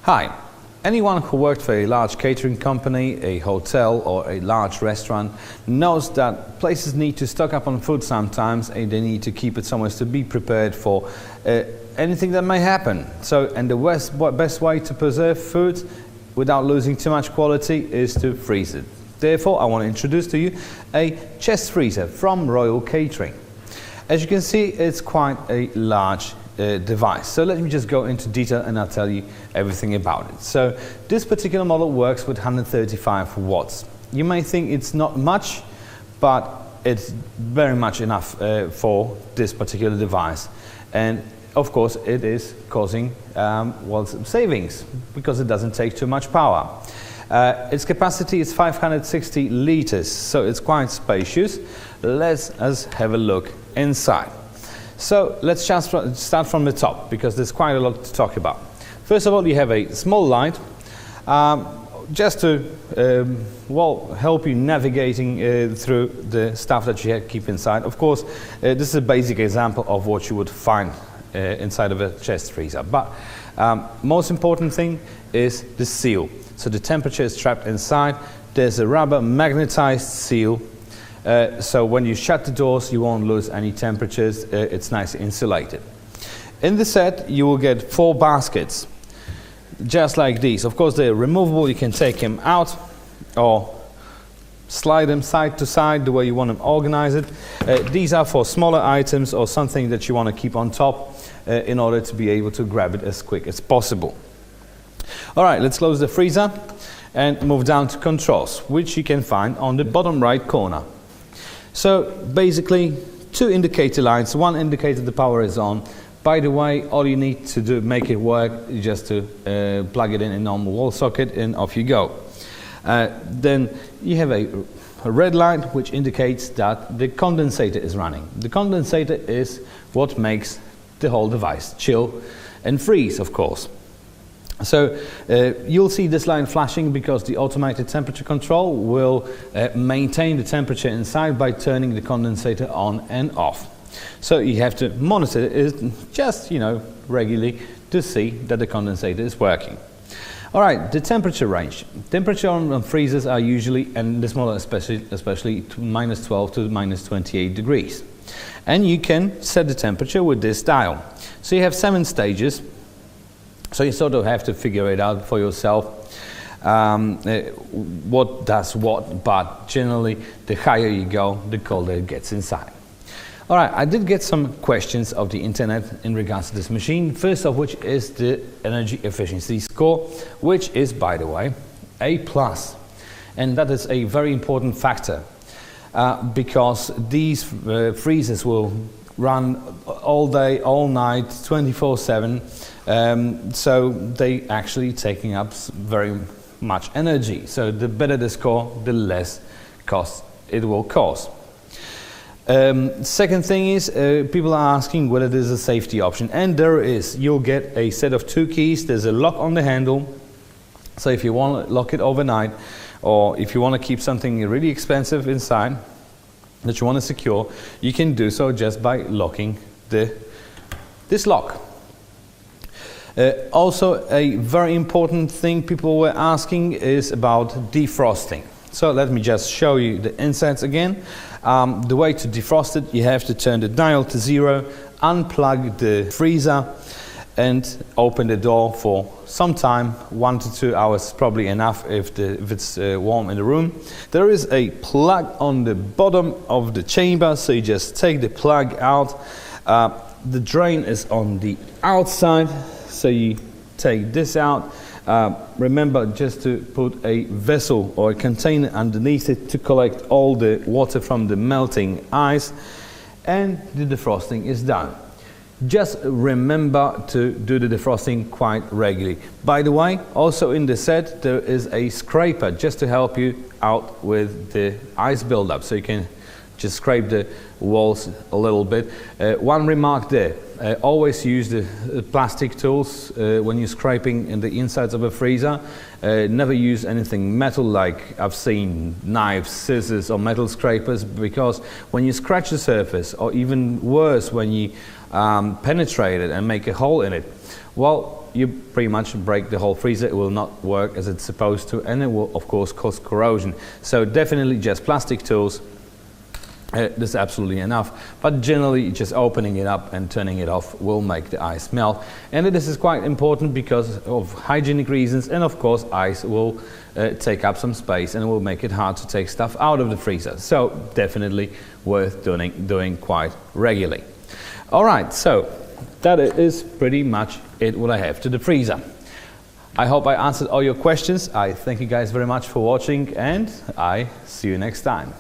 Hi. Anyone who worked for a large catering company, a hotel or a large restaurant knows that places need to stock up on food sometimes, and they need to keep it somewhere to be prepared for anything that may happen. And the best way to preserve food without losing too much quality is to freeze it. Therefore, I want to introduce to you a chest freezer from Royal Catering. As you can see, it's quite a large device. So let me just go into detail and I'll tell you everything about it. So this particular model works with 135 watts. You may think it's not much, but it's very much enough for this particular device. And of course it is causing savings because it doesn't take too much power. Its capacity is 560 litres, so it's quite spacious. Let us have a look inside. So let's just start from the top, because there's quite a lot to talk about. First of all, you have a small light, just to help you navigating through the stuff that you keep inside. Of course, this is a basic example of what you would find inside of a chest freezer. But most important thing is the seal. So the temperature is trapped inside. There's a rubber magnetized seal. So when you shut the doors, you won't lose any temperatures. It's nicely insulated. In the set, you will get 4 baskets, just like these. Of course, they're removable. You can take them out or slide them side to side the way you want them organized. These are for smaller items or something that you want to keep on top in order to be able to grab it as quick as possible. All right, let's close the freezer and move down to controls, which you can find on the bottom right corner. So basically 2 indicator lights. One indicator the power is on. By the way, all you need to do make it work is just to plug it in a normal wall socket and off you go. Then you have a red light which indicates that the condensator is running. The condensator is what makes the whole device chill and freeze, of course. So you'll see this line flashing because the automated temperature control will maintain the temperature inside by turning the condensator on and off. So you have to monitor it just, regularly to see that the condensator is working. All right, the temperature range. Temperature on freezers are usually, and this model especially to -12 to -28 degrees. And you can set the temperature with this dial. So you have 7 stages. So you sort of have to figure it out for yourself, what does what, but generally the higher you go, the colder it gets inside. All right, I did get some questions of the internet in regards to this machine, first of which is the energy efficiency score, which is, by the way, A+. And that is a very important factor because these freezers will run all day, all night, 24/7. So they actually taking up very much energy. So the better the score, the less cost it will cause. Second thing is, people are asking whether there's a safety option, and there is. You'll get a set of 2 keys. There's a lock on the handle. So if you want to lock it overnight, or if you want to keep something really expensive inside that you want to secure, you can do so just by locking this lock. Also, a very important thing people were asking is about defrosting. So let me just show you the insides again. The way to defrost it, you have to turn the dial to 0, unplug the freezer and open the door for some time. 1 to 2 hours is probably enough if it's warm in the room. There is a plug on the bottom of the chamber, so you just take the plug out. The drain is on the outside. So you take this out. Remember just to put a vessel or a container underneath it to collect all the water from the melting ice, and the defrosting is done. Just remember to do the defrosting quite regularly. By the way, also in the set there is a scraper just to help you out with the ice buildup, so you can just scrape the walls a little bit. One remark there. Always use the plastic tools when you're scraping in the insides of a freezer. Never use anything metal, like I've seen knives, scissors or metal scrapers, because when you scratch the surface, or even worse when you penetrate it and make a hole in it, well, you pretty much break the whole freezer. It will not work as it's supposed to, and it will of course cause corrosion. So definitely just plastic tools. This is absolutely enough, but generally just opening it up and turning it off will make the ice melt. And this is quite important because of hygienic reasons, and of course ice will take up some space and it will make it hard to take stuff out of the freezer. So definitely worth doing quite regularly. Alright, so that is pretty much it what I have to the freezer. I hope I answered all your questions. I thank you guys very much for watching, and I see you next time.